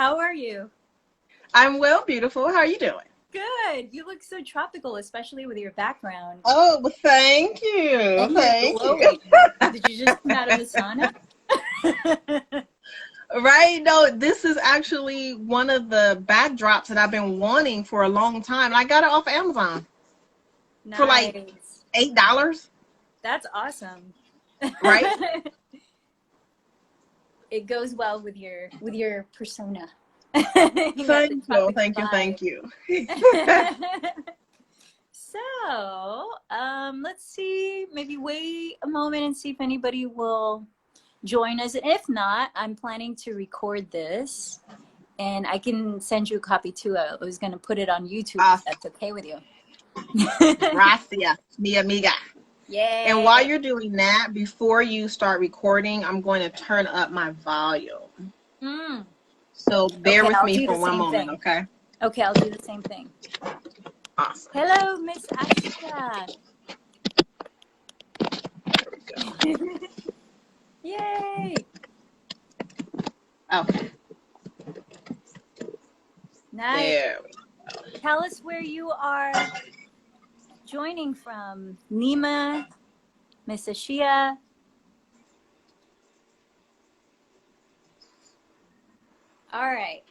How are you? I'm well, beautiful. How are you doing? Good. You look so tropical, especially with your background. Oh, well, thank you. And you're Thank you. glowing. Did you just come out of the sauna? Right? No, this is actually one of the backdrops that I've been wanting for a long time. I got it off Amazon for like Nice. $8, That's awesome. right? It goes well with your persona. You got the Thank you. tropical Thank you. Thank you. vibe. So, let's see, maybe wait a moment and see if anybody will join us. And if not, I'm planning to record this and I can send you a copy too. I was going to put it on YouTube if that's okay with you. Gracias, mi amiga. Yeah. And while you're doing that, before you start recording, I'm going to turn up my volume. Mm. So bear with I'll me do for the one same moment, thing. okay? Okay, I'll do the same thing. Awesome. Hello, Miss Asha. There we go. Yay. Okay. Nice. There we go. Tell us where you are joining from. Nima, Miss Ashia. All right.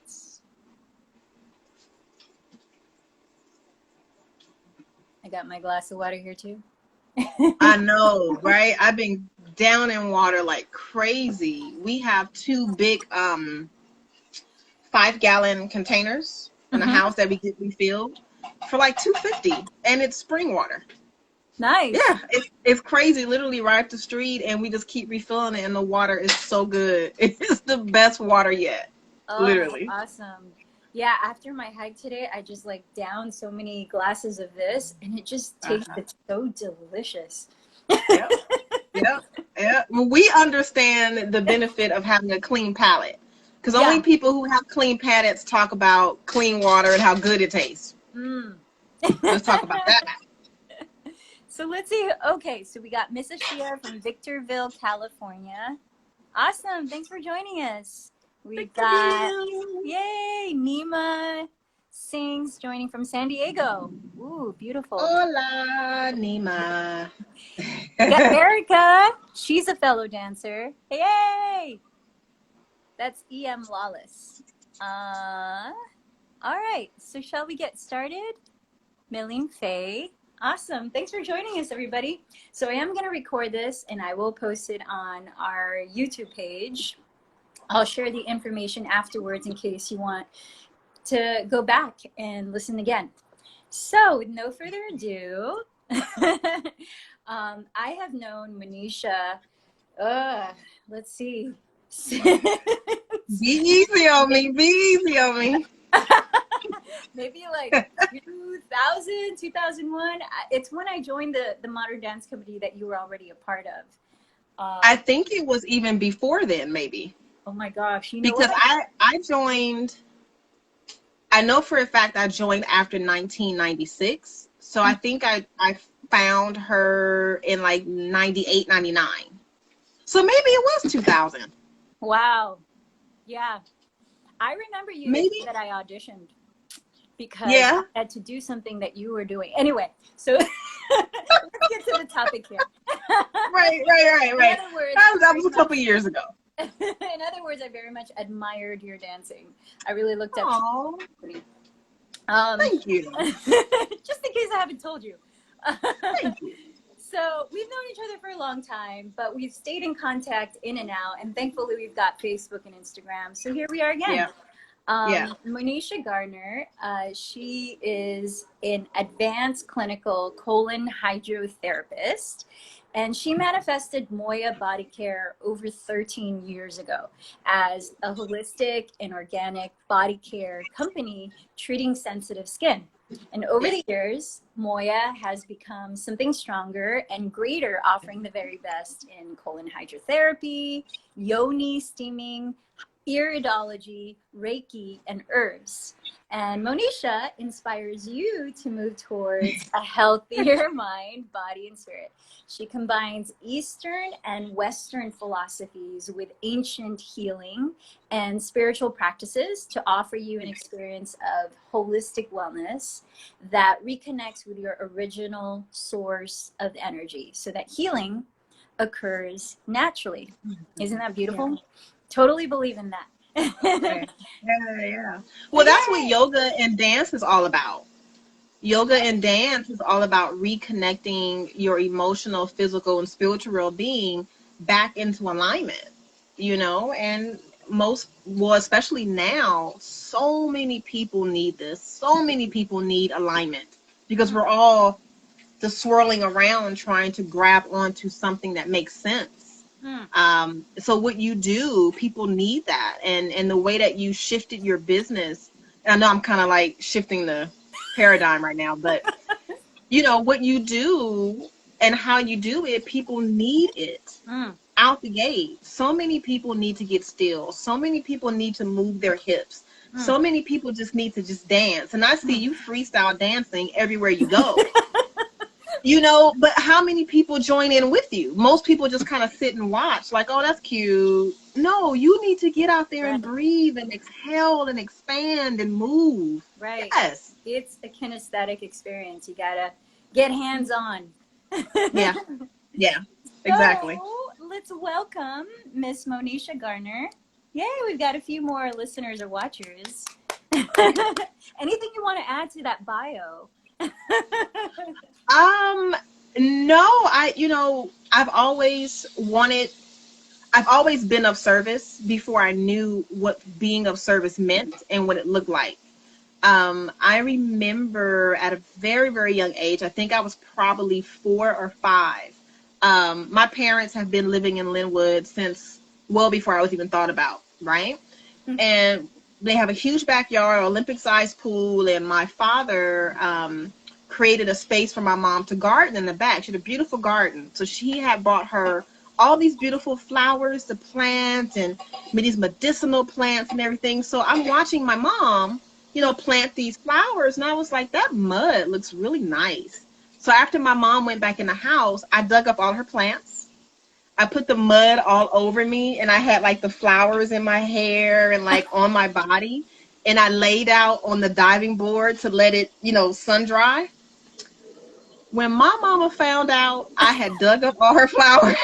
I got my glass of water here too. I know, right? I've been down in water like crazy. We have two big 5-gallon containers in the house that we get refilled for like $2.50, and it's spring water. Nice. Yeah, it's crazy. Literally right up the street, and we just keep refilling it, and the water is so good. It's the best water yet. Oh, Literally. awesome. Yeah, after my hike today, I just like downed so many glasses of this and it just tasted so delicious. Yep. Yep. Yep. Well, we understand the benefit of having a clean palate, because only people who have clean palates talk about clean water and how good it tastes. Let's talk about that. So let's see. Okay, so we got Miss Ashia from Victorville, California. Awesome. Thanks for joining us. We got, yay, Nima Sings joining from San Diego. Ooh, beautiful. Hola, Nima. We got Erica. She's a fellow dancer. Yay! That's E.M. Lawless. All right, so shall we get started? Milene Faye. Awesome. Thanks for joining us, everybody. So I am going to record this and I will post it on our YouTube page. I'll share the information afterwards in case you want to go back and listen again. So with no further ado, I have known Manisha, let's see. Be easy on me. Be easy on me. Maybe like 2000, 2001. It's when I joined the Modern Dance Company that you were already a part of. I think it was even before then, maybe. Oh my gosh. You know because what? I joined, I know for a fact I joined after 1996. So I think I found her in like 98, 99. So maybe it was 2000. Wow. Yeah. I remember you Maybe. that I auditioned because I had to do something that you were doing. Anyway, so let's get to the topic here. Right. In other words, that was a couple years ago. In other words, I very much admired your dancing. I really looked up to you. Thank you. Just in case I haven't told you. Thank you. So we've known each other for a long time, but we've stayed in contact in and out, and thankfully we've got Facebook and Instagram. So here we are again. Manisha Gardner, she is an advanced clinical colon hydrotherapist, and she manifested Moya Body Care over 13 years ago as a holistic and organic body care company treating sensitive skin. And over the years, Moya has become something stronger and greater, offering the very best in colon hydrotherapy, yoni steaming, iridology, Reiki, and herbs. And Monisha inspires you to move towards a healthier mind, body, and spirit. She combines Eastern and Western philosophies with ancient healing and spiritual practices to offer you an experience of holistic wellness that reconnects with your original source of energy so that healing occurs naturally. Isn't that beautiful? Yeah. Totally believe in that. Okay. Yeah. Well, that's what yoga and dance is all about. Yoga and dance is all about reconnecting your emotional, physical, and spiritual well-being back into alignment, and especially now, so many people need this. So many people need alignment because we're all just swirling around trying to grab onto something that makes sense. So what you do, people need that. And the way that you shifted your business, and I know I'm kind of like shifting the paradigm right now, but what you do and how you do it, people need it out the gate. So many people need to get still. So many people need to move their hips. So many people just need to just dance. And I see you freestyle dancing everywhere you go. But how many people join in with you? Most people just kind of sit and watch like, oh, that's cute. No, you need to get out there and breathe and exhale and expand and move. Right. Yes. It's a kinesthetic experience. You gotta get hands on. Yeah. Yeah. Exactly. So let's welcome Miss Monisha Garner. Yay, we've got a few more listeners or watchers. Anything you want to add to that bio? No, I've always been of service before I knew what being of service meant and what it looked like. I remember at a very, very young age, I think I was probably 4 or 5. My parents have been living in Linwood since well before I was even thought about, right? Mm-hmm. And they have a huge backyard, Olympic-sized pool, and my father created a space for my mom to garden in the back. She had a beautiful garden. So she had bought her all these beautiful flowers to plant and these medicinal plants and everything. So I'm watching my mom, plant these flowers. And I was like, that mud looks really nice. So after my mom went back in the house, I dug up all her plants. I put the mud all over me, and I had like the flowers in my hair and like on my body. And I laid out on the diving board to let it, sun dry. When my mama found out I had dug up all her flowers,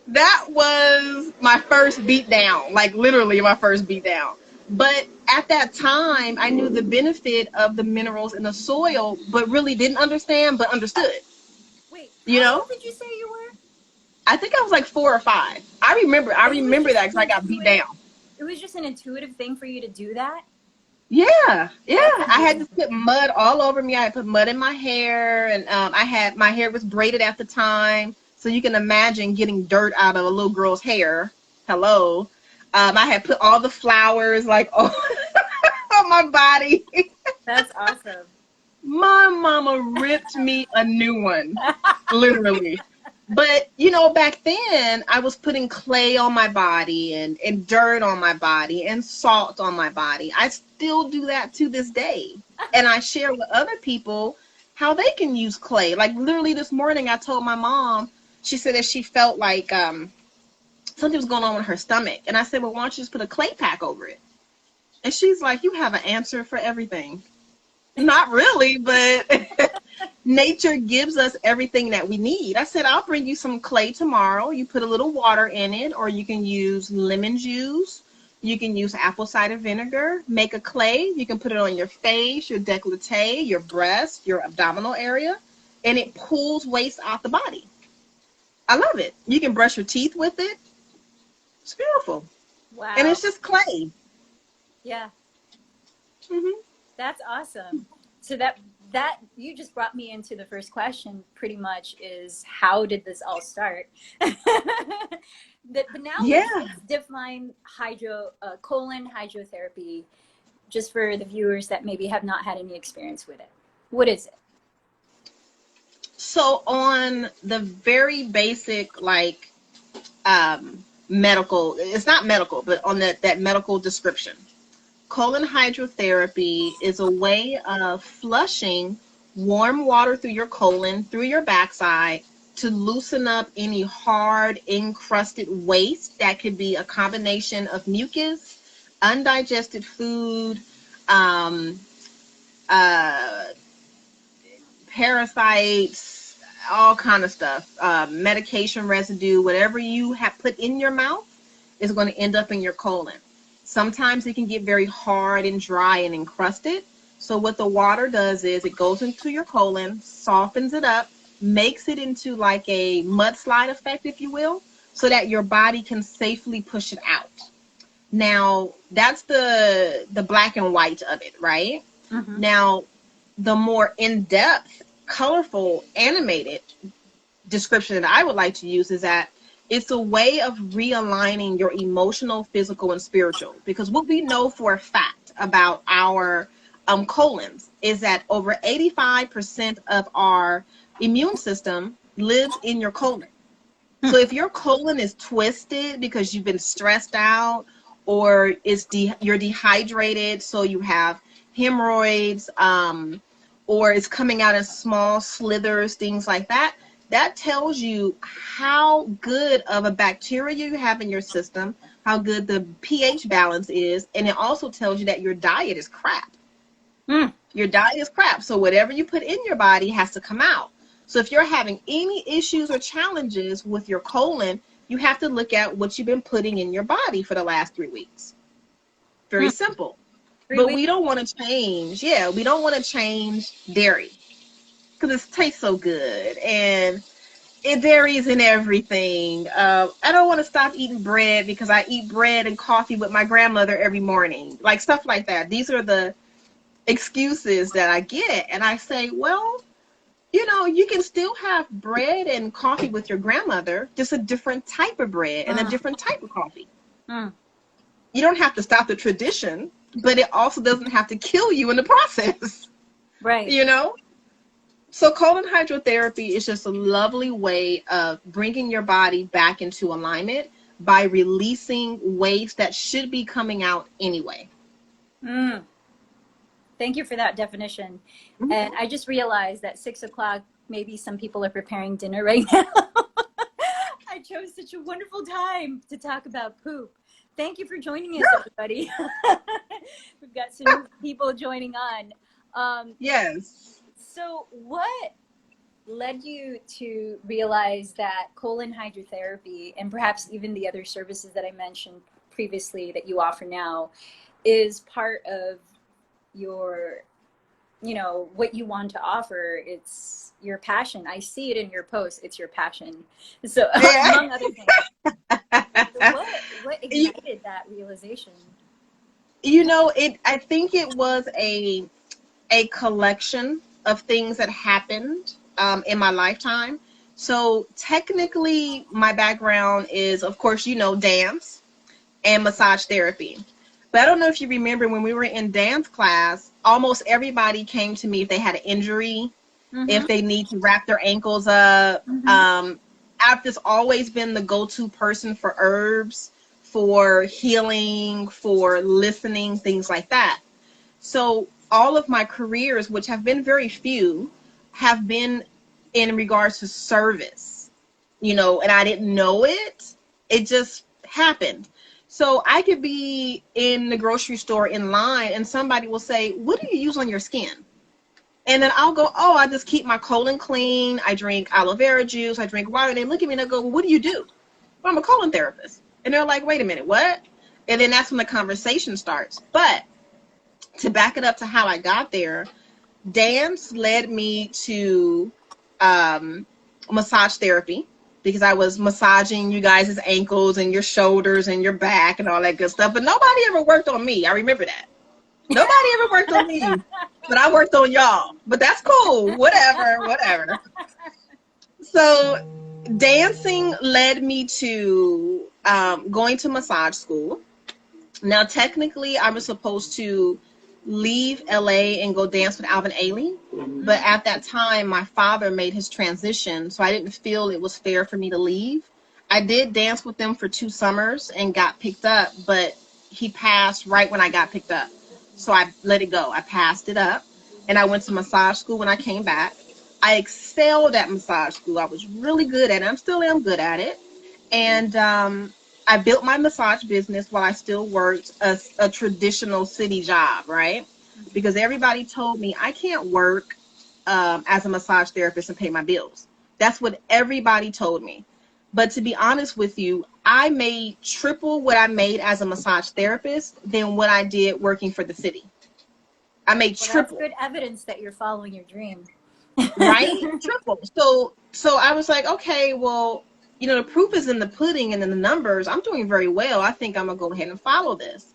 that was my first beat down, like literally my first beat down. But at that time, I knew the benefit of the minerals in the soil, but really didn't understand, but understood. Wait, how old did you say you were? I think I was like 4 or 5. I remember that because I got beat down. It was just an intuitive thing for you to do that? Yeah. I had to put mud all over me. I had put mud in my hair, and my hair was braided at the time. So you can imagine getting dirt out of a little girl's hair. Hello. I had put all the flowers like on my body. That's awesome. My mama ripped me a new one, literally. But, back then I was putting clay on my body and dirt on my body and salt on my body. I still do that to this day. And I share with other people how they can use clay. Like literally this morning, I told my mom, she said that she felt like something was going on with her stomach. And I said, well, why don't you just put a clay pack over it? And she's like, you have an answer for everything. Not really, but nature gives us everything that we need. I said, I'll bring you some clay tomorrow. You put a little water in it, or you can use lemon juice. You can use apple cider vinegar. Make a clay. You can put it on your face, your décolleté, your breast, your abdominal area, and it pulls waste out the body. I love it. You can brush your teeth with it. It's beautiful. Wow. And it's just clay. Yeah. Mm-hmm. That's awesome. So that you just brought me into the first question pretty much is, how did this all start? But now let's define colon hydrotherapy, just for the viewers that maybe have not had any experience with it. What is it? So on the very basic, medical, it's not medical, but on that medical description. Colon hydrotherapy is a way of flushing warm water through your colon, through your backside, to loosen up any hard, encrusted waste that could be a combination of mucus, undigested food, um, uh, parasites, all kind of stuff, medication residue, whatever you have put in your mouth is going to end up in your colon. Sometimes it can get very hard and dry and encrusted. So what the water does is it goes into your colon, softens it up, makes it into like a mudslide effect, if you will, so that your body can safely push it out. Now, that's the black and white of it, right? Mm-hmm. Now, the more in-depth, colorful, animated description that I would like to use is that it's a way of realigning your emotional, physical, and spiritual. Because what we know for a fact about our colons is that over 85% of our immune system lives in your colon. So if your colon is twisted because you've been stressed out, or you're dehydrated, so you have hemorrhoids, or it's coming out in small slithers, things like that, that tells you how good of a bacteria you have in your system, how good the pH balance is, and it also tells you that your diet is crap. Your diet is crap, so whatever you put in your body has to come out. So if you're having any issues or challenges with your colon, you have to look at what you've been putting in your body for the last 3 weeks. Very simple. But we don't want to change. Yeah, we don't want to change dairy because it tastes so good, and it dairies in everything. I don't want to stop eating bread because I eat bread and coffee with my grandmother every morning, like stuff like that. These are the excuses that I get, and I say, well, you know, you can still have bread and coffee with your grandmother, just a different type of bread and a different type of coffee. You don't have to stop the tradition, but it also doesn't have to kill you in the process. Right. You know? So colon hydrotherapy is just a lovely way of bringing your body back into alignment by releasing waste that should be coming out anyway. Thank you for that definition. And I just realized that 6 o'clock, maybe some people are preparing dinner right now. I chose such a wonderful time to talk about poop. Thank you for joining us, everybody. We've got some new people joining on. Yes. So what led you to realize that colon hydrotherapy, and perhaps even the other services that I mentioned previously that you offer now, is part of your, you know, what you want to offer? It's your passion. I see it in your posts. It's your passion. So among other things. So what ignited that realization? You know, I think it was a collection of things that happened in my lifetime. So technically my background is, of course, you know, dance and massage therapy. But I don't know if you remember when we were in dance class, almost everybody came to me if they had an injury, if they need to wrap their ankles up. I've just always been the go-to person for herbs, for healing, for listening, things like that. So all of my careers, which have been very few, have been in regards to service, you know, and I didn't know it. It just happened. So I could be in the grocery store in line and somebody will say, what do you use on your skin? And then I'll go, oh, I just keep my colon clean. I drink aloe vera juice. I drink water. And they look at me and they go, well, what do you do? Well, I'm a colon therapist. And they're like, wait a minute, what? And then that's when the conversation starts. But to back it up to how I got there, dance led me to massage therapy, because I was massaging you guys' ankles and your shoulders and your back and all that good stuff. But nobody ever worked on me. I remember that. Nobody ever worked on me, but I worked on y'all. But that's cool. Whatever. So dancing led me to going to massage school. Now, technically, I was supposed to leave LA and go dance with Alvin Ailey. But at that time, my father made his transition, so I didn't feel it was fair for me to leave. I did dance with them for 2 summers and got picked up, but he passed right when I got picked up. So I let it go. I passed it up and I went to massage school when I came back. I excelled at massage school. I was really good at it. I still am good at it. And I built my massage business while I still worked a traditional city job, right? Because everybody told me I can't work as a massage therapist and pay my bills. That's what everybody told me. But to be honest with you, I made triple what I made as a massage therapist than what I did working for the city. I made triple. That's good evidence that you're following your dream. Right? Triple. So I was like, okay, well, you know, the proof is in the pudding and in the numbers. I'm doing very well. I think I'm gonna go ahead and follow this.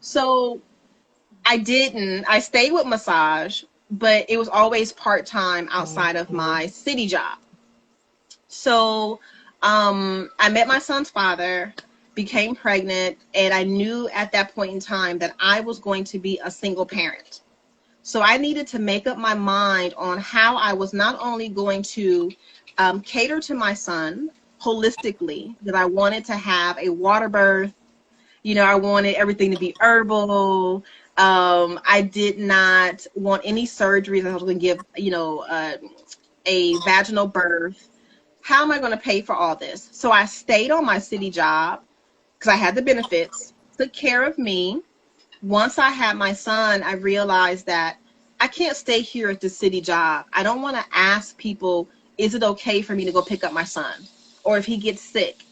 So I didn't. I stayed with massage, but it was always part-time outside of my city job. So I met my son's father, became pregnant, and I knew at that point in time that I was going to be a single parent. So I needed to make up my mind on how I was not only going to cater to my son holistically, that I wanted to have a water birth. You know, I wanted everything to be herbal. I did not want any surgeries. I was going to give, you know, a vaginal birth. How am I going to pay for all this? So I stayed on my city job because I had the benefits, took care of me. Once I had my son, I realized that I can't stay here at the city job. I don't want to ask people, is it okay for me to go pick up my son? Or if he gets sick.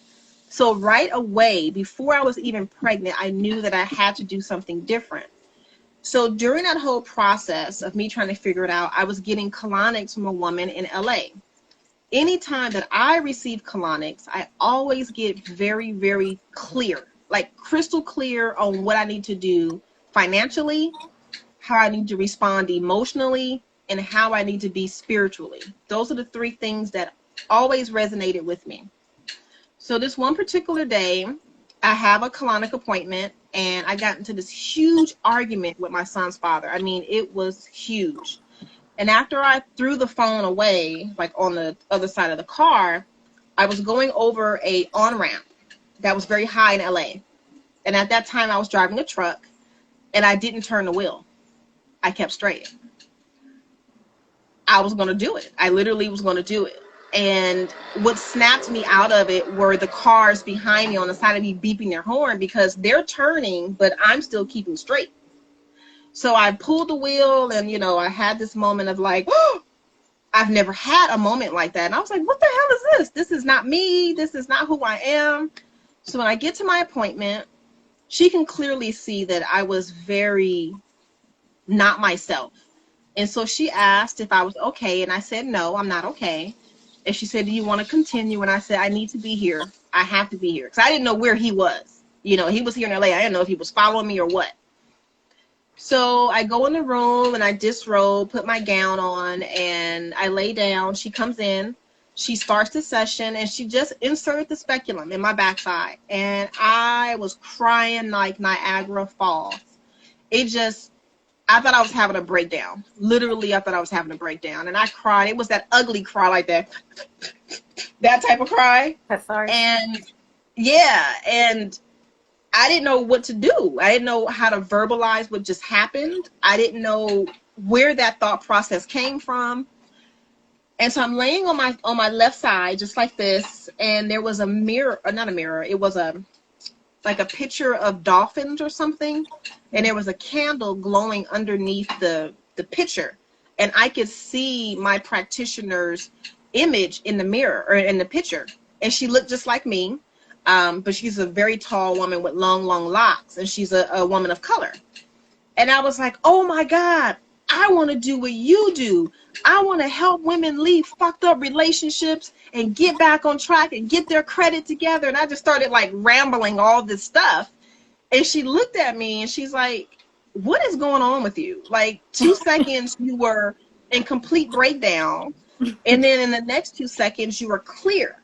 So right away, before I was even pregnant, I knew that I had to do something different. So during that whole process of me trying to figure it out, I was getting colonics from a woman in LA. Anytime that I receive colonics, I always get very, very clear, like crystal clear on what I need to do financially, how I need to respond emotionally, and how I need to be spiritually. Those are the 3 things that always resonated with me. So this one particular day, I have a colonic appointment, and I got into this huge argument with my son's father. I mean, it was huge. And after I threw the phone away, like on the other side of the car, I was going over a on-ramp that was very high in LA. And at that time, I was driving a truck, and I didn't turn the wheel. I kept straight. I was going to do it. I literally was going to do it. And what snapped me out of it were the cars behind me on the side of me beeping their horn because they're turning, but I'm still keeping straight. So I pulled the wheel and, you know, I had this moment of like, oh, I've never had a moment like that. And I was like, what the hell is this? This is not me. This is not who I am. So when I get to my appointment, she can clearly see that I was very not myself. And so she asked if I was okay. And I said, no, I'm not okay. And she said, do you want to continue? And I said, I need to be here. I have to be here. Because I didn't know where he was. You know, he was here in LA. I didn't know if he was following me or what. So I go in the room and I disrobe, put my gown on, and I lay down. She comes in. She starts the session, and she just inserted the speculum in my backside. And I was crying like Niagara Falls. I thought I was having a breakdown. Literally, I thought I was having a breakdown. And I cried. It was that ugly cry like that. That type of cry. Cathartic. And yeah, and I didn't know what to do. I didn't know how to verbalize what just happened. I didn't know where that thought process came from. And so I'm laying on my left side, just like this. And there was a mirror, or not a mirror. It was like a picture of dolphins or something. And there was a candle glowing underneath the picture. And I could see my practitioner's image in the mirror or in the picture. And she looked just like me. But she's a very tall woman with long, long locks. And she's a woman of color. And I was like, oh my God, I want to do what you do. I want to help women leave fucked up relationships and get back on track and get their credit together. And I just started like rambling all this stuff. And she looked at me and she's like, what is going on with you? Like 2 seconds you were in complete breakdown. And then in the next 2 seconds you were clear.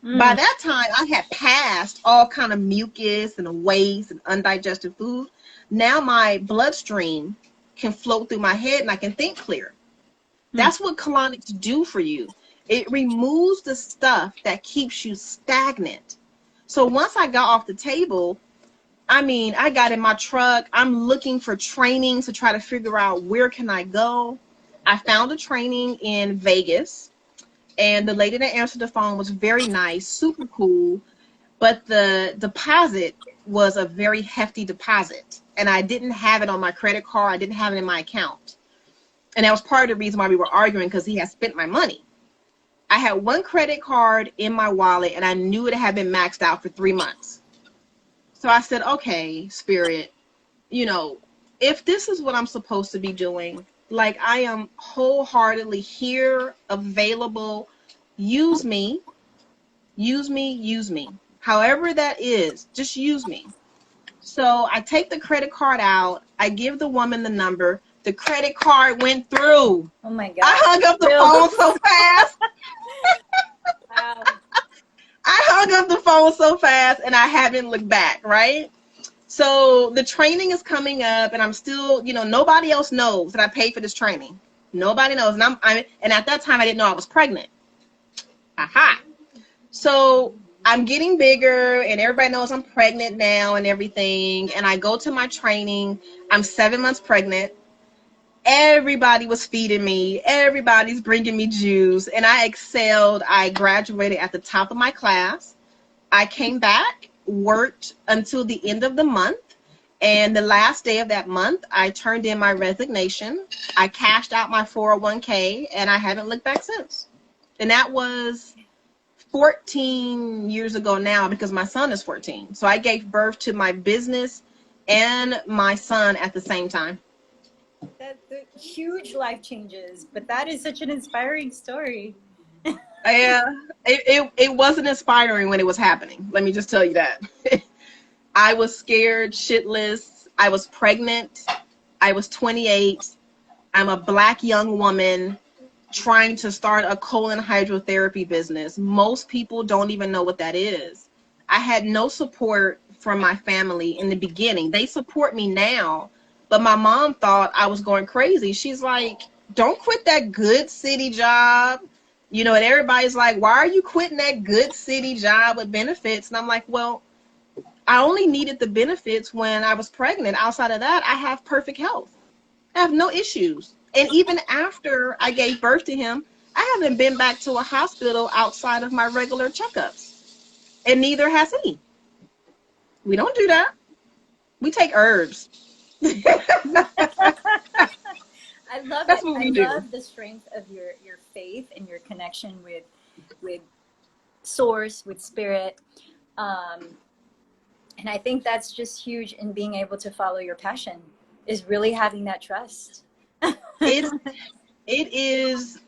By that time I had passed all kind of mucus and waste and undigested food. Now my bloodstream can float through my head and I can think clear. That's what colonics do for you. It removes the stuff that keeps you stagnant. So once I got off the table, I mean, I got in my truck. I'm looking for trainings to try to figure out where can I go. I found a training in Vegas, and the lady that answered the phone was very nice, super cool, but the deposit was a very hefty deposit, and I didn't have it on my credit card. I didn't have it in my account. And that was part of the reason why we were arguing, because he had spent my money. I had one credit card in my wallet, and I knew it had been maxed out for 3 months. So I said, okay, Spirit, you know, if this is what I'm supposed to be doing, like, I am wholeheartedly here, available, use me, use me, use me. However that is, just use me. So I take the credit card out. I give the woman the number. The credit card went through. Oh my God. I hung up the phone so fast. Wow. I hung up the phone so fast, and I haven't looked back, right? So the training is coming up, and I'm still, you know, nobody else knows that I paid for this training. Nobody knows. And at that time, I didn't know I was pregnant. Aha. So I'm getting bigger, and everybody knows I'm pregnant now and everything. And I go to my training. I'm 7 months pregnant. Everybody was feeding me. Everybody's bringing me juice. And I excelled. I graduated at the top of my class. I came back, worked until the end of the month. And the last day of that month, I turned in my resignation. I cashed out my 401k, and I haven't looked back since. And that was 14 years ago now, because my son is 14. So I gave birth to my business and my son at the same time. That's huge life changes, but that is such an inspiring story. Yeah, it wasn't inspiring when it was happening. Let me just tell you that. I was scared shitless. I was pregnant. I was 28. I'm a Black young woman trying to start a colon hydrotherapy business. Most people don't even know what that is. I had no support from my family in the beginning. They support me now, but my mom thought I was going crazy. She's like, don't quit that good city job. You know, and everybody's like, why are you quitting that good city job with benefits? And I'm like, well, I only needed the benefits when I was pregnant. Outside of that, I have perfect health. I have no issues. And even after I gave birth to him, I haven't been back to a hospital outside of my regular checkups. And neither has he. We don't do that. We take herbs. I love That's it. what we I do. love the strength of your faith and your connection with source, with spirit. And I think that's just huge in being able to follow your passion, is really having that trust. It is,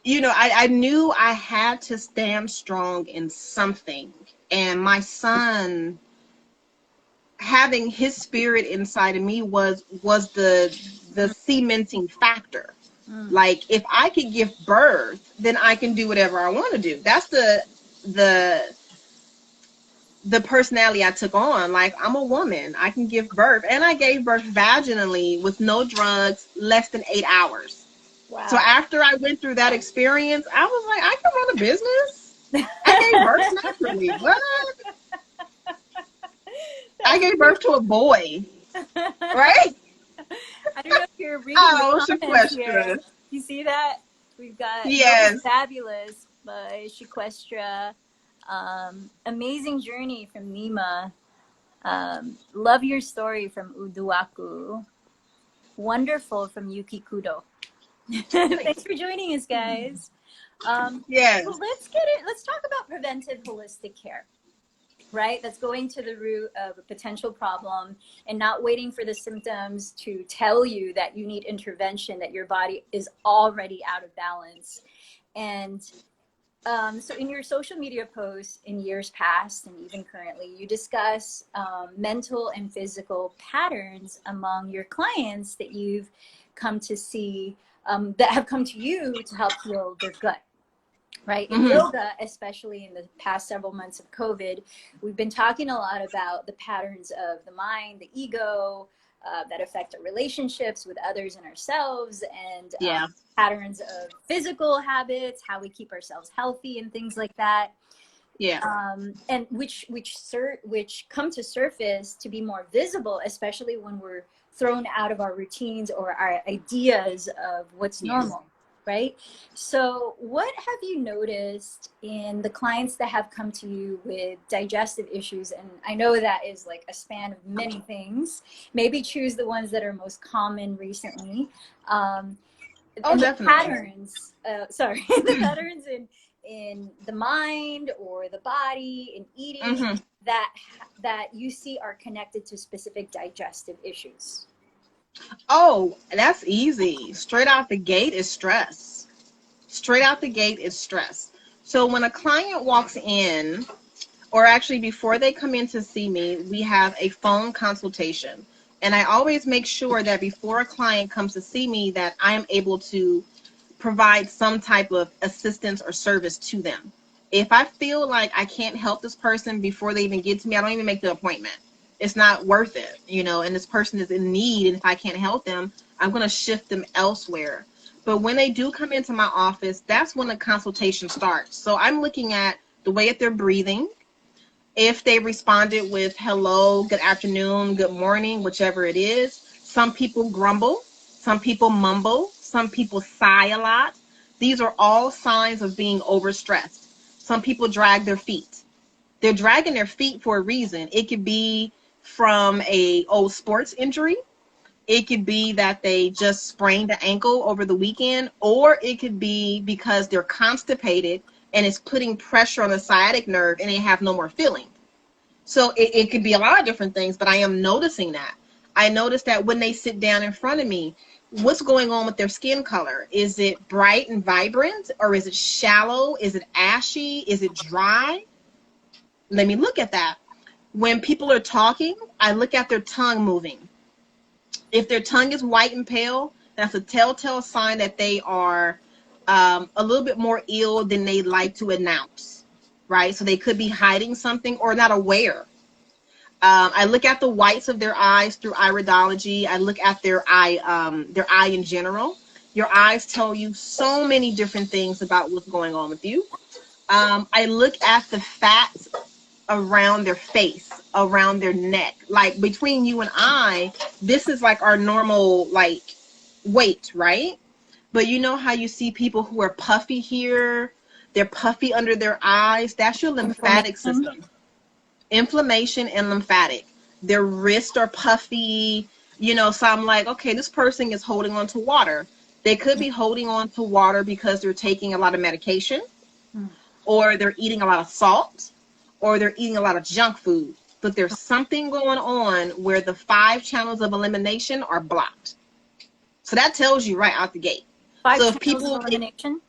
you know, I knew I had to stand strong in something. And my son, having his spirit inside of me was the cementing factor. Like, if I could give birth, then I can do whatever I want to do. That's the personality I took on. Like, I'm a woman, I can give birth. And I gave birth vaginally with no drugs, less than 8 hours. Wow. So after I went through that experience, I was like, I can run a business. I gave birth naturally. What? I gave birth to a boy, right? I don't know if you're reading Oh, the comments here. Sequestra. You see that? We've got Yes. Fabulous by Sequestra. Amazing journey from Nima. Love your story from Uduaku. Wonderful from Yuki Kudo. Thanks for joining us, guys. Yes. So let's talk about preventive holistic care. Right? That's going to the root of a potential problem and not waiting for the symptoms to tell you that you need intervention, that your body is already out of balance. And so in your social media posts in years past and even currently, you discuss mental and physical patterns among your clients that you've come to see, that have come to you to help heal their gut. Right? In yoga, especially in the past several months of COVID, we've been talking a lot about the patterns of the mind, the ego, that affect our relationships with others and ourselves, and Yeah. patterns of physical habits, how we keep ourselves healthy and things like that. Yeah. And which come to surface to be more visible, especially when we're thrown out of our routines or our ideas of what's normal, right? So what have you noticed in the clients that have come to you with digestive issues? And I know that is like a span of many things. Maybe choose the ones that are most common recently. Oh, And the definitely. patterns, the patterns in the mind or the body in eating that you see are connected to specific digestive issues. Oh, that's easy. Straight out the gate is stress. Straight out the gate is stress. So when a client walks in, or actually before they come in to see me, we have a phone consultation. And I always make sure that before a client comes to see me that I am able to provide some type of assistance or service to them. If I feel like I can't help this person before they even get to me, I don't even make the appointment. It's not worth it, and this person is in need, and if I can't help them, I'm going to shift them elsewhere. But when they do come into my office, that's when the consultation starts. So I'm looking at the way that they're breathing, if they responded with hello, good afternoon, good morning, whichever it is. Some people grumble, some people mumble, some people sigh a lot. These are all signs of being overstressed. Some people drag their feet. They're dragging their feet for a reason. It could be from a old sports injury. It could be that they just sprained an ankle over the weekend, or it could be because they're constipated and it's putting pressure on the sciatic nerve and they have no more feeling. So it could be a lot of different things, but I am noticing that. I notice that when they sit down in front of me, what's going on with their skin color? Is it bright and vibrant, or is it shallow? Is it ashy? Is it dry? Let me look at that. When people are talking, I look at their tongue moving. If their tongue is white and pale, that's a telltale sign that they are a little bit more ill than they like to announce, right? So they could be hiding something or not aware. I look at the whites of their eyes through iridology. I look at their eye in general. Your eyes tell you so many different things about what's going on with you. I look at the fat around their face, around their neck. Like between you and I, this is like our normal like weight, right? But you know how you see people who are puffy here, they're puffy under their eyes? That's your lymphatic system. Inflammation and lymphatic. Their wrists are puffy, so I'm like, okay, this person is holding on to water. They could be holding on to water because they're taking a lot of medication, or they're eating a lot of salt, or they're eating a lot of junk food. But there's something going on where the 5 channels of elimination are blocked. So that tells you right out the gate. 5 so channels if people of elimination?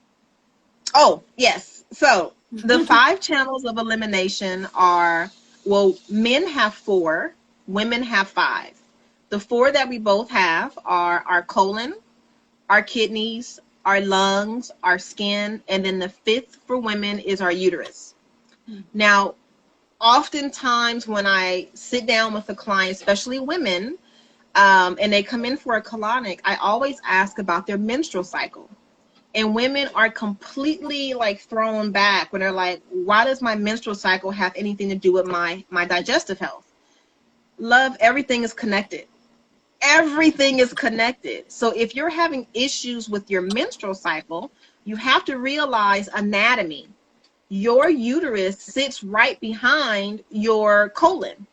Oh, yes. So the 5 channels of elimination are, well, men have 4, women have 5. The 4 that we both have are our colon, our kidneys, our lungs, our skin, and then the 5th for women is our uterus. Now, oftentimes when I sit down with a client, especially women, and they come in for a colonic, I always ask about their menstrual cycle. And women are completely like thrown back when they're like, why does my menstrual cycle have anything to do with my digestive health? Love, everything is connected. Everything is connected. So if you're having issues with your menstrual cycle, you have to realize anatomy. Your uterus sits right behind your colon.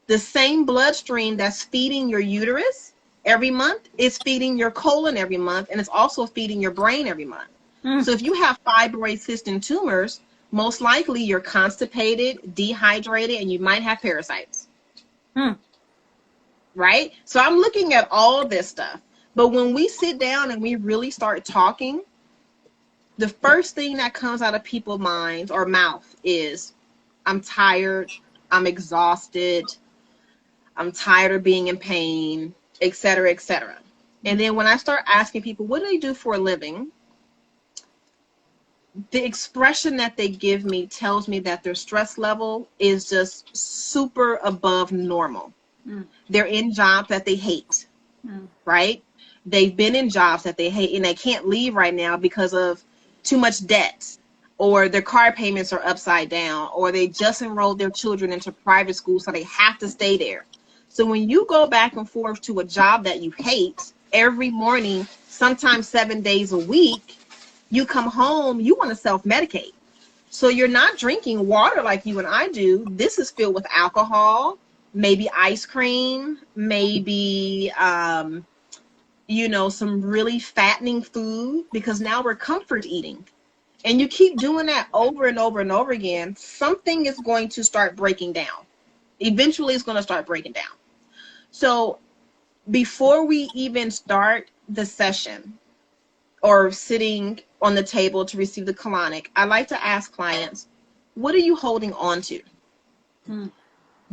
The same bloodstream that's feeding your uterus every month is feeding your colon every month, and it's also feeding your brain every month. So if you have fibroid cysts and tumors, most likely you're constipated, dehydrated, and you might have parasites. Right? So I'm looking at all this stuff. But when we sit down and we really start talking, the first thing that comes out of people's minds or mouth is, I'm tired, I'm exhausted, I'm tired of being in pain, etc., etc. And then when I start asking people, what do they do for a living? The expression that they give me tells me that their stress level is just super above normal. Mm. They're in jobs that they hate, Mm. right? They've been in jobs that they hate and they can't leave right now because of too much debt, or their car payments are upside down, or they just enrolled their children into private school, so they have to stay there. So when you go back and forth to a job that you hate every morning, sometimes 7 days a week, you come home, you want to self-medicate. So you're not drinking water like you and I do. This is filled with alcohol, maybe ice cream, maybe some really fattening food, because now we're comfort eating. And you keep doing that over and over and over again, something is going to start breaking down. Eventually it's going to start breaking down. So before we even start the session or sitting on the table to receive the colonic, I like to ask clients, what are you holding on to? Hmm.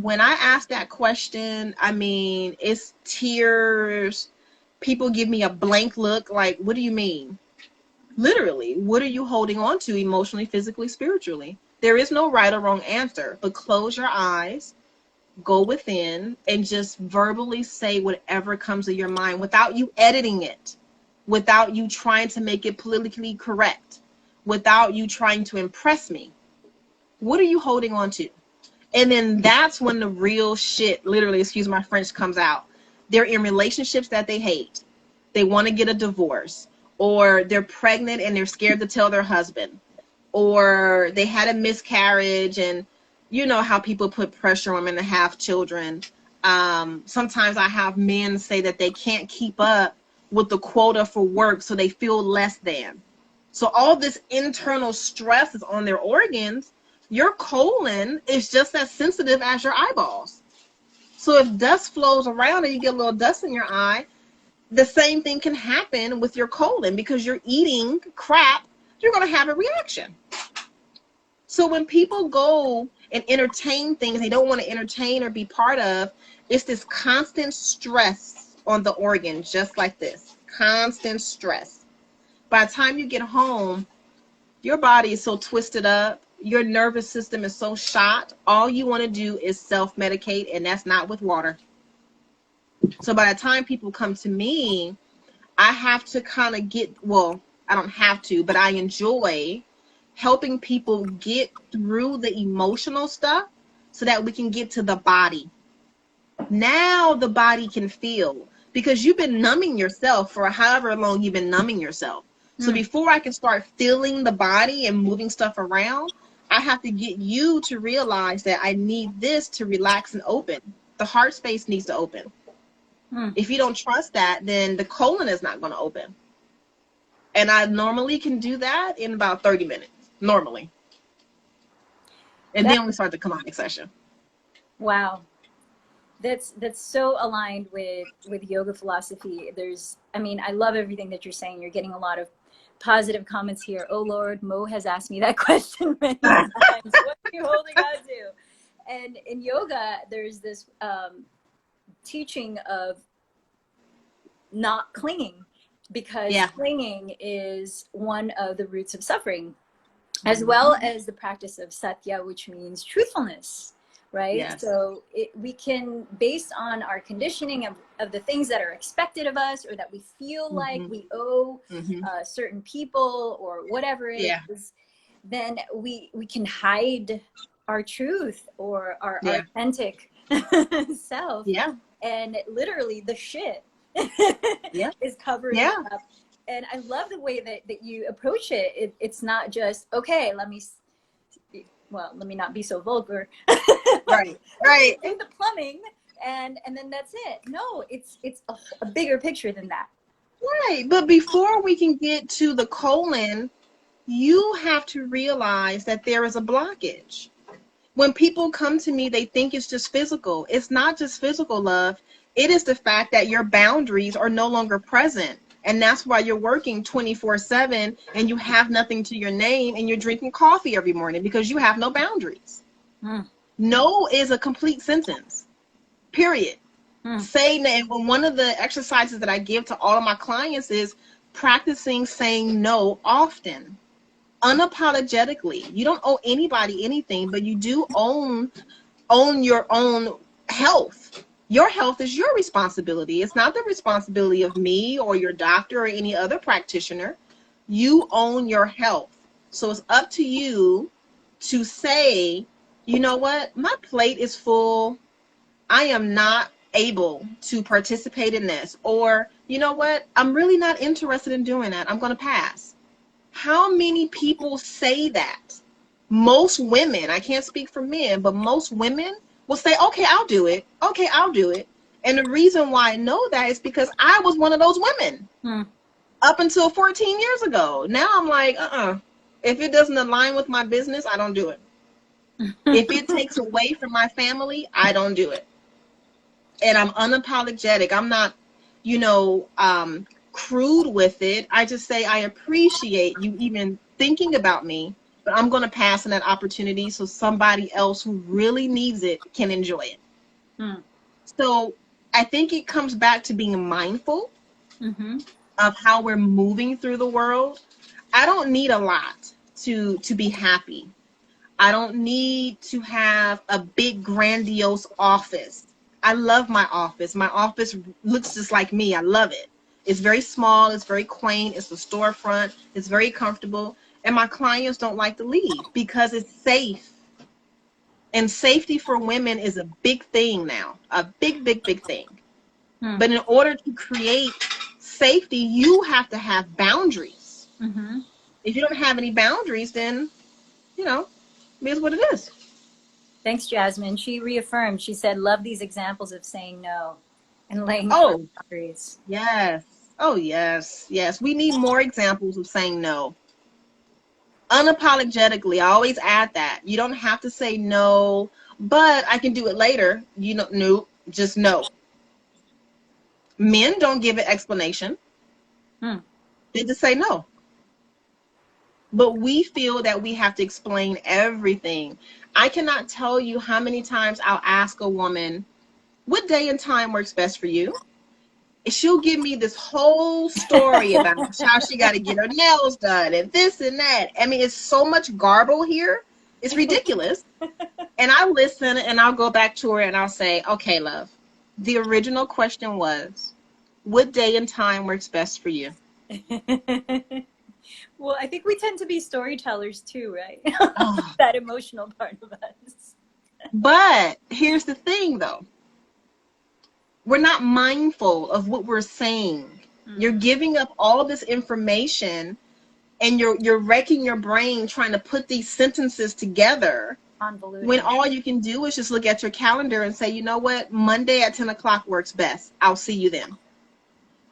When I ask that question, I mean, it's tears. People give me a blank look like, what do you mean? Literally, what are you holding on to emotionally, physically, spiritually? There is no right or wrong answer, but close your eyes, go within, and just verbally say whatever comes to your mind without you editing it, without you trying to make it politically correct, without you trying to impress me. What are you holding on to? And then that's when the real shit, literally, excuse my French, comes out. They're in relationships that they hate. They want to get a divorce, or they're pregnant and they're scared to tell their husband, or they had a miscarriage, and you know how people put pressure on women to have children. Sometimes I have men say that they can't keep up with the quota for work, so they feel less than. So all this internal stress is on their organs. Your colon is just as sensitive as your eyeballs. So if dust flows around and you get a little dust in your eye, the same thing can happen with your colon, because you're eating crap, you're going to have a reaction. So when people go and entertain things they don't want to entertain or be part of, it's this constant stress on the organs, just like this. Constant stress. By the time you get home, your body is so twisted up, your nervous system is so shot, all you want to do is self-medicate, and that's not with water. So by the time people come to me, I have to kind of I don't have to, but I enjoy helping people get through the emotional stuff so that we can get to the body. Now the body can feel, because you've been numbing yourself for however long you've been numbing yourself. So before I can start feeling the body and moving stuff around, I have to get you to realize that I need this to relax and open. The heart space needs to open. If you don't trust that, then the colon is not going to open. And I normally can do that in about 30 minutes, normally. And then we start the colonic session. Wow. That's so aligned with yoga philosophy. I love everything that you're saying. You're getting a lot of positive comments here. Oh Lord, Mo has asked me that question many times. What are you holding on to? And in yoga, there's this teaching of not clinging, because clinging is one of the roots of suffering, as well as the practice of satya, which means truthfulness. Right? Yes. So we can, based on our conditioning of the things that are expected of us, or that we feel like we owe certain people or whatever it is, then we can hide our truth or our authentic self. Yeah. And literally the shit is covering up. And I love the way that you approach it. It's not just, okay, let me not be so vulgar. Right. Do the plumbing and then that's it. No, it's a bigger picture than that. Right. But before we can get to the colon, you have to realize that there is a blockage. When people come to me, they think it's just physical. It's not just physical, love. It is the fact that your boundaries are no longer present. And that's why you're working 24/7 and you have nothing to your name, and you're drinking coffee every morning because you have no boundaries. No is a complete sentence, period. Say no. One of the exercises that I give to all of my clients is practicing saying no often, unapologetically. You don't owe anybody anything, but you do own your own health. Your health is your responsibility. It's not the responsibility of me or your doctor or any other practitioner. You own your health. So it's up to you to say, you know what, my plate is full. I am not able to participate in this. Or, you know what, I'm really not interested in doing that. I'm going to pass. How many people say that? Most women, I can't speak for men, but most women will say, okay, I'll do it. Okay, I'll do it. And the reason why I know that is because I was one of those women up until 14 years ago. Now I'm like, if it doesn't align with my business, I don't do it. If it takes away from my family, I don't do it. And I'm unapologetic. I'm not, crude with it. I just say, I appreciate you even thinking about me, but I'm going to pass on that opportunity so somebody else who really needs it can enjoy it. So I think it comes back to being mindful of how we're moving through the world. I don't need a lot to be happy. I don't need to have a big grandiose office. I love my office. My office looks just like me. I love it. It's very small. It's very quaint. It's a storefront. It's very comfortable. And my clients don't like to leave because it's safe. And safety for women is a big thing now. A big, big, big thing. But in order to create safety, you have to have boundaries. If you don't have any boundaries, then, it is what it is. Thanks, Jasmine. She reaffirmed. She said, love these examples of saying no and laying boundaries. Yes. Oh, yes. Yes. We need more examples of saying no. Unapologetically. I always add that. You don't have to say no, but I can do it later. No, just no. Men don't give an explanation. They just say no. But we feel that we have to explain everything. I cannot tell you how many times I'll ask a woman, what day and time works best for you? And she'll give me this whole story about how she got to get her nails done and this and that. I mean, it's so much garble here. It's ridiculous. And I listen and I'll go back to her and I'll say, okay, love, the original question was, what day and time works best for you? Well, I think we tend to be storytellers too, right? That emotional part of us. But here's the thing, though. We're not mindful of what we're saying. You're giving up all this information and you're wrecking your brain trying to put these sentences together when all you can do is just look at your calendar and say, you know what, Monday at 10 o'clock works best. I'll see you then.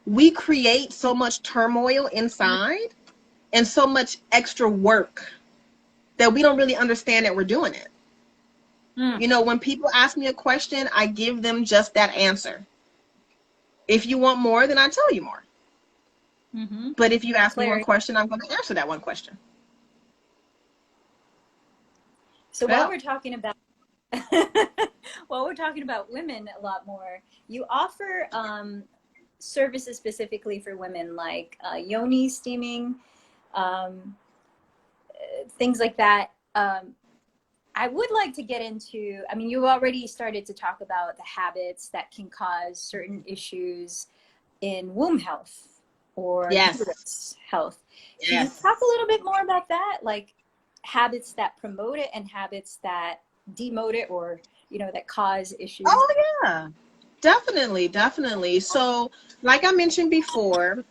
We create so much turmoil inside and so much extra work that we don't really understand that we're doing it. When people ask me a question, I give them just that answer. If you want more, then I tell you more. But if you ask me one question, I'm going to answer that one question. So while we're talking about women a lot more, you offer services specifically for women like yoni steaming, things like that. I would like to get into, you've already started to talk about the habits that can cause certain issues in womb health or uterus health. Can you talk a little bit more about that? Like habits that promote it and habits that demote it or, that cause issues? Oh, yeah, definitely. Definitely. So like I mentioned before,